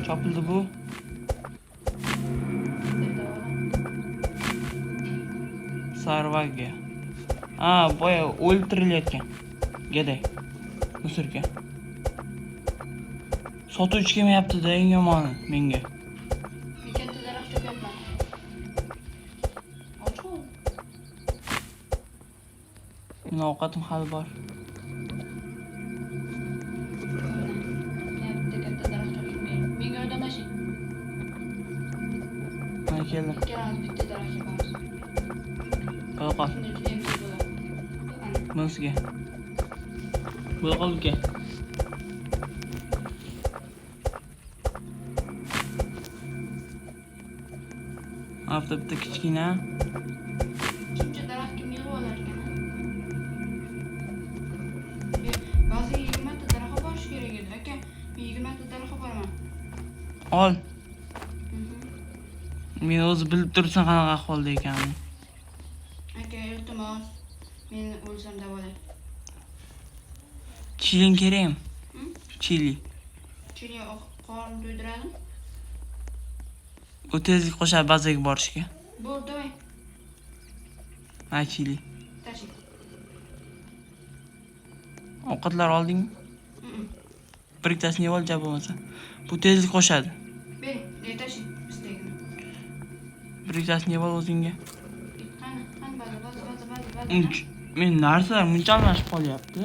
A: chopildi bu. Sarvaga. Boya o'ltirilayotgan. Gaday. Musurga. Sotuvchi kelmayapti-da, eng yomoni menga.
B: Katta daraxt chopyapman. Ochov.
A: Men ovqatim hali bor.
B: Katta daraxt chopyapman. Menga yordamlashing.
A: Mana keldim.
B: Ikkalamiz bitta daraxt chopamiz.
A: Bo'la qol. Bunisiga. Bo'la qol uka. Hafta bitta kichkina.
B: Shuncha daraxt kim yig'ib olar ekan? Ba'zi 20 ta daraxt borish kerak edi. Aka, men 20 ta daraxt boraman.
A: Ol. Men o'zi bilib turibsan qanaqa ahvolda ekanini.
B: Aka, iltimos, meni o'lsam davolang.
A: Chiling kerakmi? Chili.
B: Chili qorin to'ydiradi.
A: U tezlik qo'shadi bazaga borishga.
B: Bo'ldi, davay.
A: Chili.
B: Tashing.
A: Ovqatlar oldingmi? Bir ikkitasini yeb ol, jab bo'lmasa. Bu tezlik qo'shadi.
B: Bering, tashing, istegini.
A: Bir ikkitasini yeb ol o'zingga.
B: Qani, baza.
A: Men narsalar munchalanib qolyapti.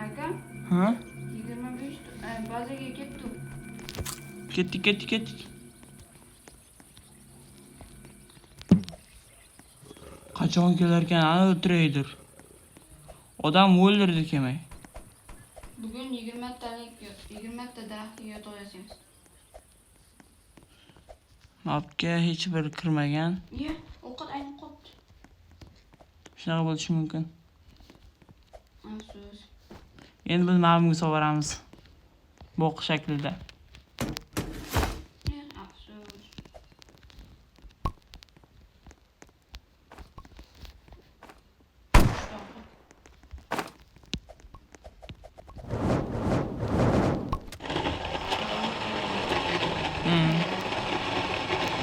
B: Aka, 25 bazaga ketdi.
A: Ketdik. Qachon kelar ekan, ana o'tiraydir. Odam o'ldirdi kelmay.
B: Bugun 20 ta daraxtga yotoq yasaymiz.
A: Mapga hech bir kirmagan.
B: Ovqat aynib qolibdi.
A: Shunaqa bo'lishi mumkin.
B: Afsus.
A: Endi biz ma'lumga so'ramiz. Boq shaklida.
B: Afsus.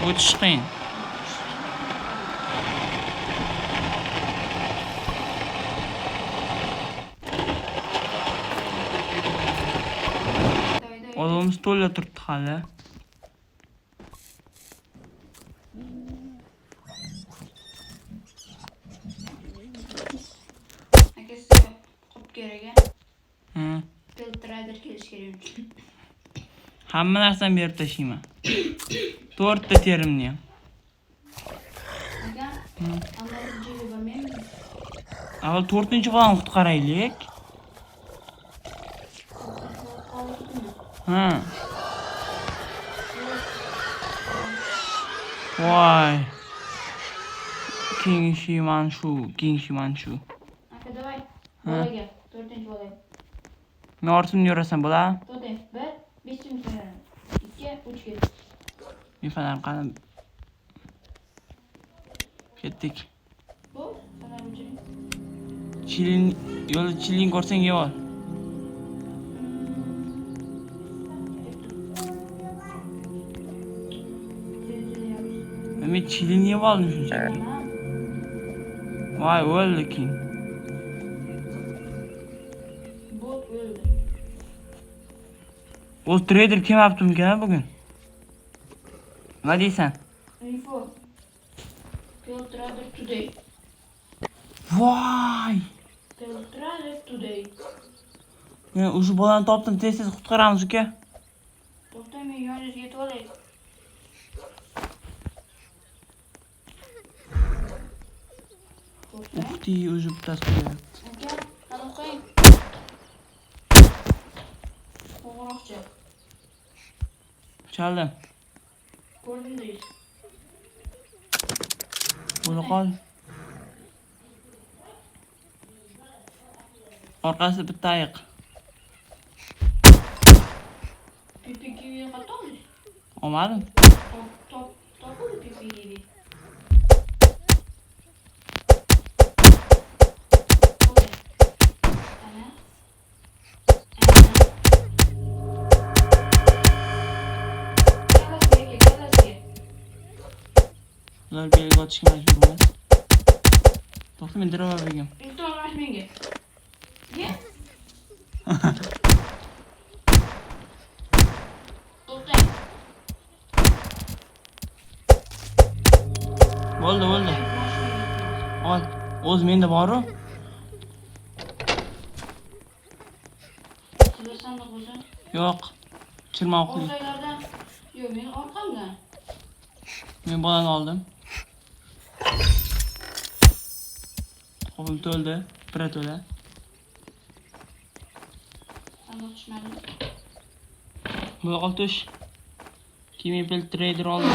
A: O'tish qiyin. Odamimiz to'la turibdi hali.
B: kerak.
A: Ha.
B: Filtrator kelish kerak.
A: Hamma narsani berib tashlayman. 4 ta terimni ham.
B: Aka, amma joyga bormaymi?
A: Avval 4-bolani qutqaraylik. Ha. Voy. Kingshimanshu.
B: Aka, davay. Bolaga, 4-bolaga.
A: Men ortimdan yurasan bo'ladimi?
B: To'xtang. 1, 5 minut. 2, 3 ket.
A: Mifadan qani. Ketdik.
B: Bu, sana o'chiring.
A: Chilin ko'rsang yeb ol. Men chilin yeb oldim shunchaki. Voy, o'ldi king.
B: Bot o'ldi.
A: O trader kelmabdimikan bugun? Nima deysan?
B: Info. Filtrator today.
A: Voy!
B: Filtrator today.
A: Men o'sha bolani topdim, tez qutqaramiz uka.
B: To'xtang, men yoningizga yetib olay.
A: Uxti, o'zi bittasi qo'yapti.
B: Aka, qani qo'ying. Qo'ng'iroqchi.
A: Chaldim.
B: Ko'rdim deysiz.
A: Bo'la qol. Orqasida bitta ayiq.
B: PPK'ga qatdingmi?
A: Olmadim.
B: Topildi PPK'ga. Ana. Galasiga.
A: Ular belga otishga majburman. To'xta, men dirava bergim.
B: Iltimos menga. Ye. To'xtang.
A: Bo'ldi. Ol. O'z menda bor-ku.
B: Sizlar sandiq bo'lsa.
A: Yo'q. Chirmoqli.
B: Orqanglardan. Yo'q, men orqamdan.
A: Men bolani oldim. Qo'lim to'ldi. Bira to'la.
B: Sandiq tushmadi.
A: Bo'la qol tush. Chemical trader oldim.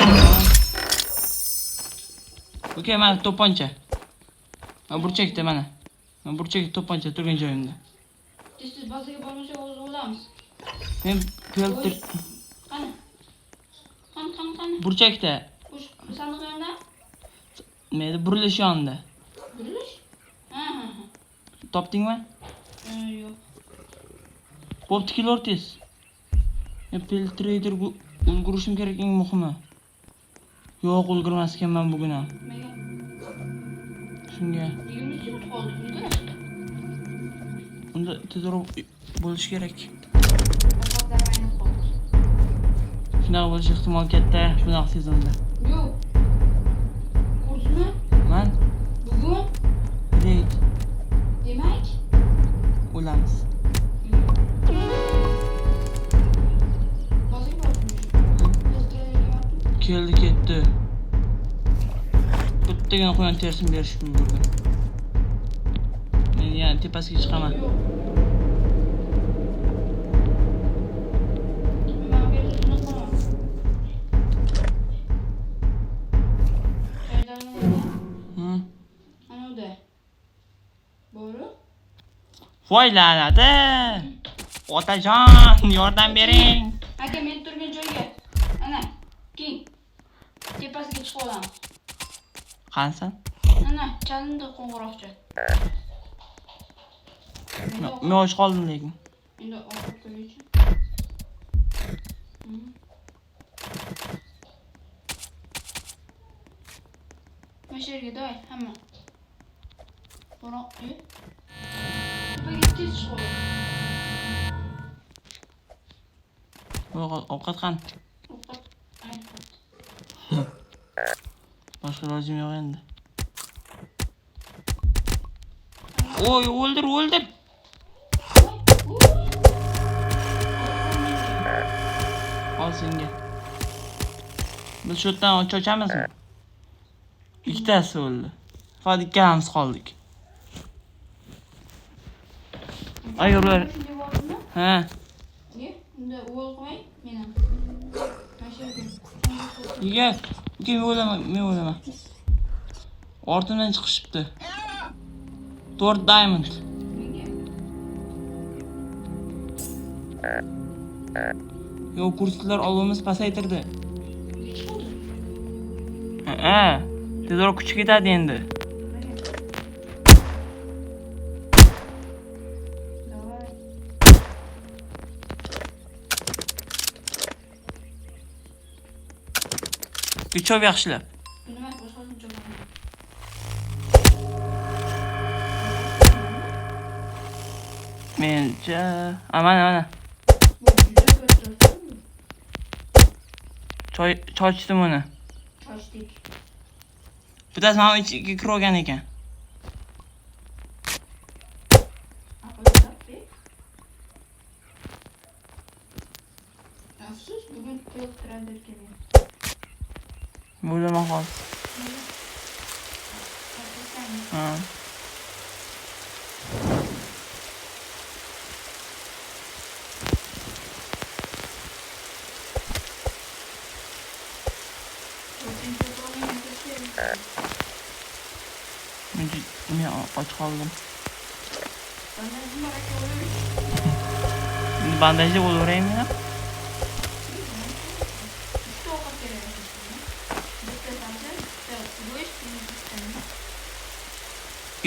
A: Okey, mana to'pponcha. Mana burchakda mana. Mana burchakda to'pponcha turgan joyimda.
B: Siz bazaga bormasa o'z olamiz.
A: Men filtr
B: Qani?
A: burchakda.
B: Bu sandiq yonida?
A: Menda burilish yonida.
B: Burilish? Ha.
A: Topdingmi?
B: Yo'q.
A: Bo'pti, kelortiz. Men filtrator ulgurishim kerak eng muhimi. Yo'q, ulgurmas ekanman bugun ham.
B: Nega?
A: Shunga.
B: 20 minut qoldi.
A: Unda tezroq bo'lish kerak. Shunaqa bo'lish ehtimol katta bunaqa sezonda.
B: Yo'q. Ko'rdingmi?
A: Man
B: Bugun
A: reyd
B: demak
A: o'lamiz.
B: bazaga bordim.
A: Keldi ketdi. Bittagina quyon terisini berishib yurdim. Men yana tepasiga chiqaman.
B: Yo'q. Men berishni qo'yaman. Anoda. Bo'ri?
A: Voy la'nati! Otajon, yordam bering.
B: Aka, men turgan joyga. Ana, keng. Tepasiga chiqib olamiz.
A: Qansan?
B: Ana, chalindi qo'ng'iroqcha.
A: Men och qoldim lekin.
B: Endi ovqat qo'yuvchi. Masherga doy, hamma. Qo'roq, tepaga tez chiqib ol.
A: Ovqat qani?
B: Ovqat, ayt.
A: Boshqa ilojim yo'q endi. Oy, o'ldir. Biz shu yerdan ochamizmi? Ikkitasi o'ldi. Faqat ikkalamiz qoldik. Agar ular
B: Shunday bo'ldimi?
A: ha,
B: Ye, unda o'g'il qo'ying, meni. Mana shu yerga.
A: Nega? Men o'laman. Ortimdan chiqishibdi. 4 diamond.
B: Nega?
A: Yo, kurslar olimiz pasaytirdi.
B: Nech bo'ldi?
A: Ha. Tezroq kuchi ketadi endi.
B: Давай.
A: Kuchov yaxshilab.
B: Nima boshqasini cho'kaman.
A: Mencha, mana.
B: Bu juda katta.
A: Choy ichdim uni.
B: Chochdik.
A: Bittasi mana ichiga kirib olgan ekan.
B: Afsus, bugun to'rt trader kelgan.
A: Bo'lma hol. Ha. Men och qoldim. Bandajda bo'laveraymi men?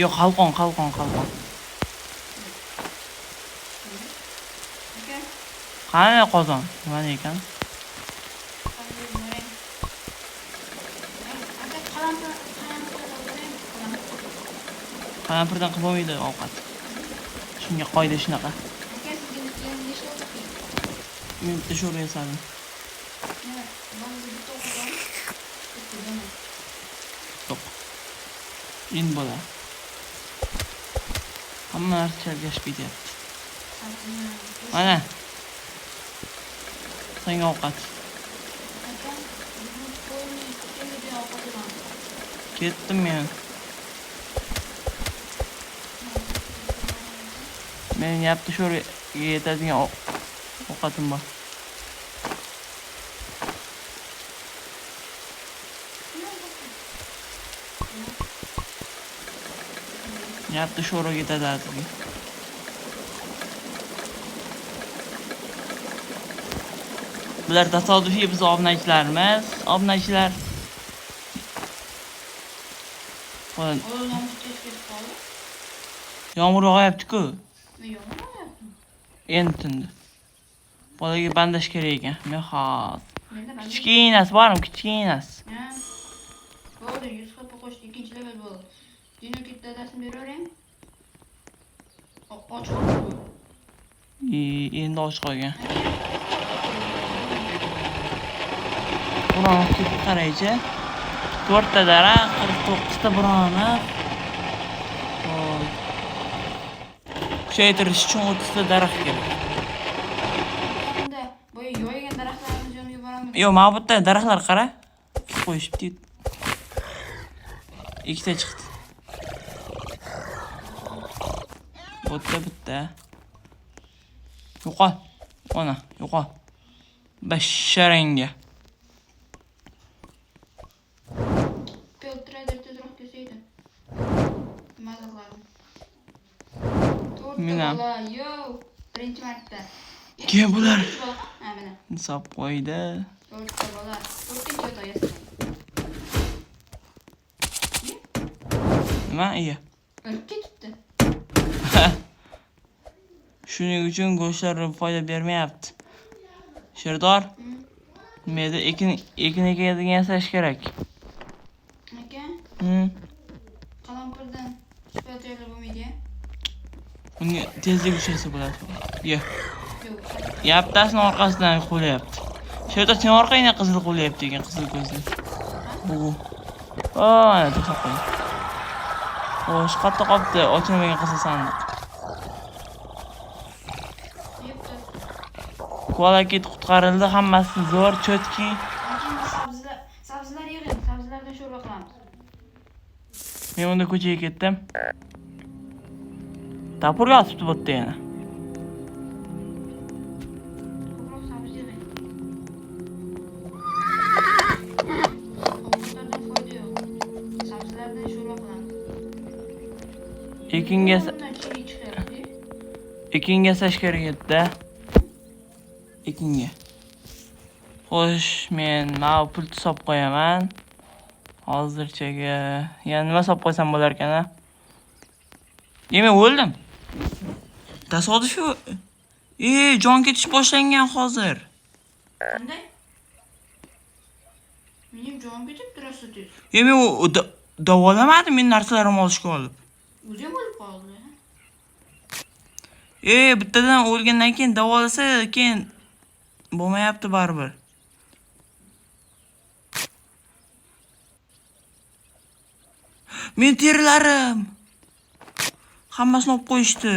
A: Yo'q, qalqon. Qani qozon? Nima ekan? Qalampirdan qilib bo'lmaydi ovqat. Shunga qoida shunaqa. Men bitta sho'rva yasadim. Yo'q. Endi bo'la. Hamma narsa chalgashib ketyapti. Mana. Senga ovqat. Ketdim men. Men yapti sho'rva yetadigan ovqatim bor. Yapti sho'rva ketadi atigi. Bular tasodifiy biz obunachilarimiz. Obunachilar. Yomg'ir yog'ayapti-ku. Endi tindi. Bolaga bandaj kerak ekan. Men hozir. Kichkinasi bormi? Kichkinasi.
B: Bo'ldi, 100 xp qo'shdi, ikkinchi level bo'ldi. Dinokit dadasini beravering. Och qoldi.
A: Endi och qolgan. Buron ketib qaraychi. 4 ta daraxt, 49 ta buroni. Kuchaytirish uchun 30 ta daraxt kerak.
B: Endi bu yoygan daraxtlarimizni yonib yuboramiz.
A: Yo'q, mana bu yerda daraxtlar qara. Qo'yishibdi. Ikkita chiqdi. Bitta. Yo'qol. Ona, yo'qol. Basharanga.
B: Trader tezroq kesaydi. Mazaqlarni.
A: Menam.
B: Yo, birinchi marta.
A: Kim bular?
B: Ha, mana.
A: Hisob qo'ydi.
B: 4 ta bola. 4-chi yo'toyasiz.
A: Nima? Iya.
B: O'lib ketibdi.
A: Shuning uchun go'shtlar foyda bermayapti. Sherdor, meda ekin ekadigan yasash kerak.
B: Aka,
A: Hm.
B: qalampirdan sifat bo'lmaydi.
A: Unga tezlik uchasi bo'ladi. Yo.
B: Yo'q.
A: Yaptasini orqasidan qo'yapti. Sherdor, sen orqangdan qizil qo'yapti ekan, qizil ko'zli. Bu. Ana to'xtab qo'y. Xo'sh, qatta qopti, ochilmagan qizil sandiq. Koala kit qutqarildi, hammasi zo'r, chotki. Men unda ko'chaga ketdim. Tapur yotibdi bu yerda yana.
B: Ko'proq sabzi yemang. Ovqatlardan foyda yo'q. Sabzilardan sho'rva qilamiz.
A: Ekinga
B: Bundan chiri chiqyapti.
A: ekinga sash kerak edi-da. Ekinga. Xo'sh, men mana pulni solib qo'yaman. Hozirchaga yana nima solib qo'ysam bo'lar ekan-a? Men o'ldim. Tasodif yo'q. Jon ketish boshlangan hozir.
B: Qanday? Mening jonim ketib turasa tez.
A: Men davolamadim men narsalarimni olishga olib.
B: O'zim o'lib qoldi.
A: Bittadan o'lgandan keyin davolasa, keyin bo'lmayapti baribir. Men terilarim. Hammasini olib qo'yishdi.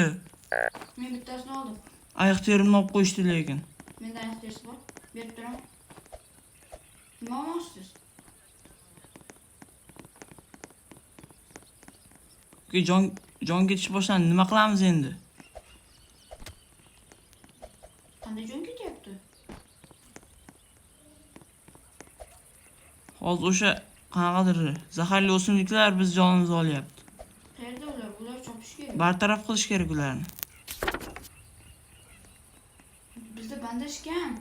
B: Men bittasini oldim.
A: Oyoq terimni olib qo'yishdi lekin.
B: Menda oyoq terisi bor. Berib turaman. Nima olmoqchisiz?
A: Jon ketish boshlandi. Nima qilamiz endi?
B: Qanday jon ketyapti?
A: Hozir o'sha qanaqadir zaharli o'simliklar biz jonimizni olyapti.
B: Qayerda ular? Ular chopish kerak.
A: Bartaraf qilish kerak ularni.
B: Bizda bandaj kam.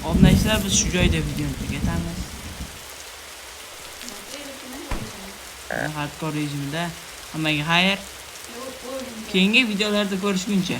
A: Obunachlar biz shu joyda videoni tugatamiz. Hardcore rejimida hammaga xayr. Keyingi videolarda ko'rishguncha.